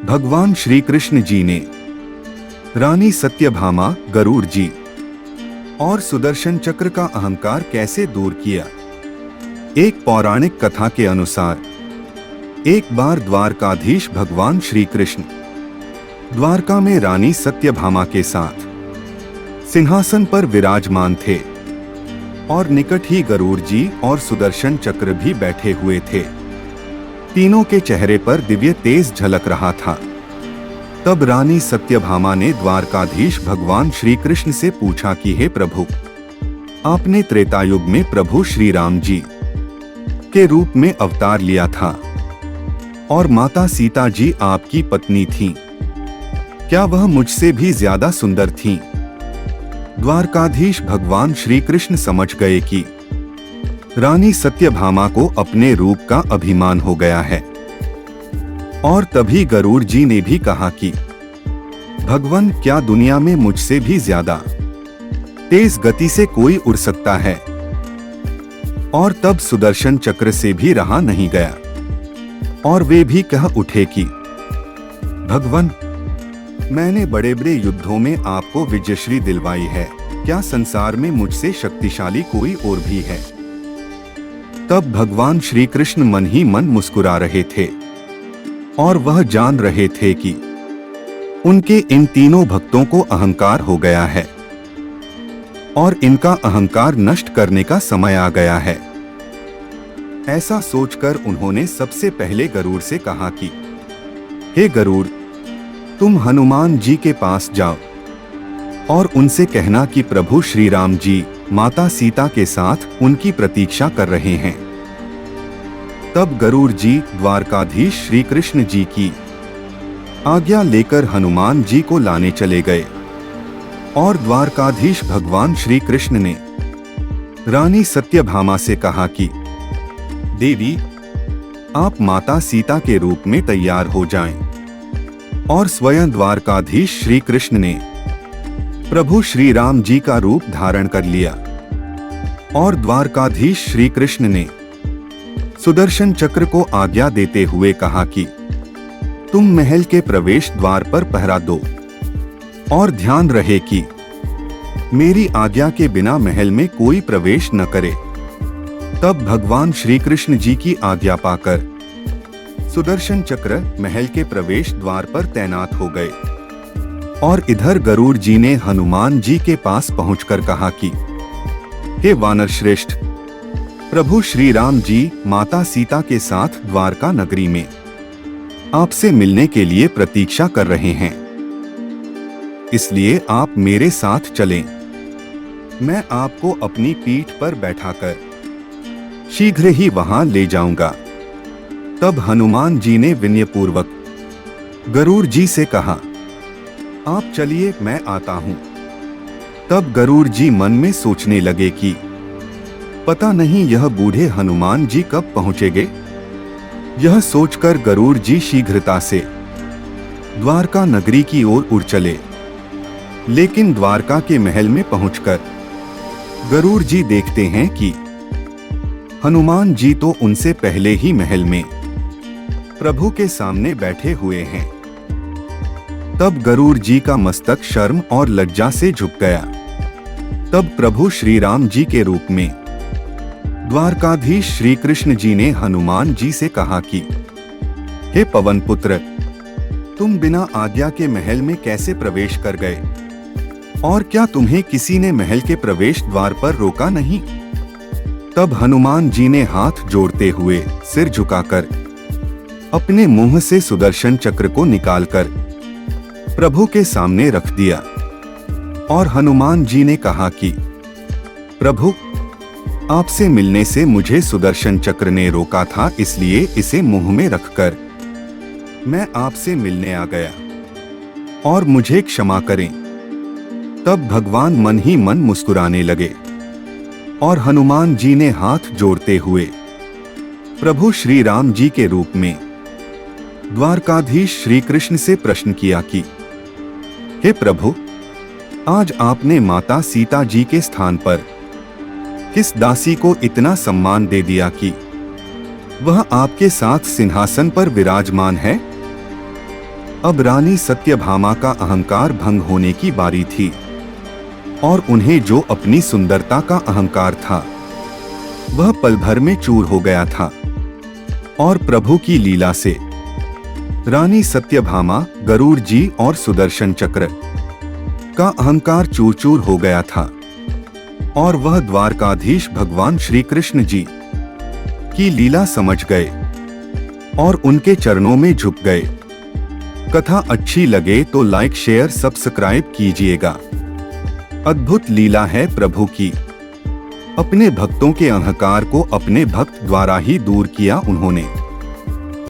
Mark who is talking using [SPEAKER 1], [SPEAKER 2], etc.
[SPEAKER 1] भगवान श्री कृष्ण जी ने रानी सत्यभामा, गरुड़ जी और सुदर्शन चक्र का अहंकार कैसे दूर किया। एक पौराणिक कथा के अनुसार एक बार द्वारकाधीश भगवान श्री कृष्ण द्वारका में रानी सत्यभामा के साथ सिंहासन पर विराजमान थे और निकट ही गरुड़ जी और सुदर्शन चक्र भी बैठे हुए थे। तीनों के चेहरे पर दिव्य तेज झलक रहा था। तब रानी सत्यभामा ने द्वारकाधीश भगवान श्री कृष्ण से पूछा कि हे प्रभु, आपने त्रेतायुग में प्रभु श्री राम जी के रूप में अवतार लिया था और माता सीता जी आपकी पत्नी थीं। क्या वह मुझसे भी ज्यादा सुंदर थीं? द्वारकाधीश भगवान श्री कृष्ण समझ गए कि रानी सत्यभामा को अपने रूप का अभिमान हो गया है। और तभी गरुड़ जी ने भी कहा कि भगवान, क्या दुनिया में मुझसे भी ज्यादा तेज गति से कोई उड़ सकता है? और तब सुदर्शन चक्र से भी रहा नहीं गया और वे भी कह उठे कि भगवान, मैंने बड़े बड़े युद्धों में आपको विजयश्री दिलवाई है, क्या संसार में मुझसे शक्तिशाली कोई और भी है? तब भगवान श्री कृष्ण मन ही मन मुस्कुरा रहे थे और वह जान रहे थे कि उनके इन तीनों भक्तों को अहंकार हो गया है और इनका अहंकार नष्ट करने का समय आ गया है। ऐसा सोचकर उन्होंने सबसे पहले गरुड़ से कहा कि हे गरुड़, तुम हनुमान जी के पास जाओ और उनसे कहना कि प्रभु श्री राम जी माता सीता के साथ उनकी प्रतीक्षा कर रहे हैं। तब गरुड़ जी द्वारकाधीश श्री कृष्ण जी की आज्ञा लेकर हनुमान जी को लाने चले गए और द्वारकाधीश भगवान श्री कृष्ण ने रानी सत्यभामा से कहा कि देवी, आप माता सीता के रूप में तैयार हो जाएं। और स्वयं द्वारकाधीश श्री कृष्ण ने प्रभु श्री राम जी का रूप धारण कर लिया और द्वारकाधीश श्री कृष्ण ने सुदर्शन चक्र को आज्ञा देते हुए कहा कि तुम महल के प्रवेश द्वार पर पहरा दो और ध्यान रहे कि मेरी आज्ञा के बिना महल में कोई प्रवेश न करे। तब भगवान श्री कृष्ण जी की आज्ञा पाकर सुदर्शन चक्र महल के प्रवेश द्वार पर तैनात हो गए और इधर गरुड़ जी ने हनुमान जी के पास पहुंचकर कहा कि हे वानर श्रेष्ठ, प्रभु श्री राम जी माता सीता के साथ द्वारका नगरी में आपसे मिलने के लिए प्रतीक्षा कर रहे हैं, इसलिए आप मेरे साथ चलें। मैं आपको अपनी पीठ पर बैठाकर शीघ्र ही वहां ले जाऊंगा। तब हनुमान जी ने विनयपूर्वक गरुड़ जी से कहा, आप चलिए, मैं आता हूं। तब गरुड़ जी मन में सोचने लगे कि पता नहीं यह बूढ़े हनुमान जी कब पहुंचेंगे। यह सोचकर गरुड़ जी शीघ्रता से द्वारका नगरी की ओर उड़ चले। लेकिन द्वारका के महल में पहुंचकर गरुड़ जी देखते हैं कि हनुमान जी तो उनसे पहले ही महल में प्रभु के सामने बैठे हुए हैं। तब गरुड़ जी का मस्तक शर्म और लज्जा से झुक गया। तब प्रभु श्री राम जी के रूप में द्वारकाधीश श्री कृष्ण जी ने हनुमान जी से कहा कि हे पवन पुत्र, तुम बिना आज्ञा के महल में कैसे प्रवेश कर गए? और क्या तुम्हें किसी ने महल के प्रवेश द्वार पर रोका नहीं? तब हनुमान जी ने हाथ जोड़ते हुए सिर झुकाकर अपने मुंह से सुदर्शन चक्र को निकालकर प्रभु के सामने रख दिया और हनुमान जी ने कहा कि प्रभु, आपसे मिलने से मुझे सुदर्शन चक्र ने रोका था, इसलिए इसे मुंह में रखकर मैं आपसे मिलने आ गया और मुझे क्षमा करें। तब भगवान मन ही मन मुस्कुराने लगे और हनुमान जी ने हाथ जोड़ते हुए प्रभु श्री राम जी के रूप में द्वारकाधीश श्री कृष्ण से प्रश्न किया कि हे प्रभु, आज आपने माता सीता जी के स्थान पर किस दासी को इतना सम्मान दे दिया कि वह आपके साथ सिंहासन पर विराजमान है? अब रानी सत्यभामा का अहंकार भंग होने की बारी थी और उन्हें जो अपनी सुंदरता का अहंकार था वह पल भर में चूर हो गया था। और प्रभु की लीला से रानी सत्यभामा, गरुड़ जी और सुदर्शन चक्र का अहंकार चूर चूर हो गया था और वह द्वारकाधीश भगवान श्री कृष्ण जी की लीला समझ गए और उनके चरणों में झुक गए। कथा अच्छी लगे तो लाइक, शेयर, सब्सक्राइब कीजिएगा। अद्भुत लीला है प्रभु की। अपने भक्तों के अहंकार को अपने भक्त द्वारा ही दूर किया उन्होंने।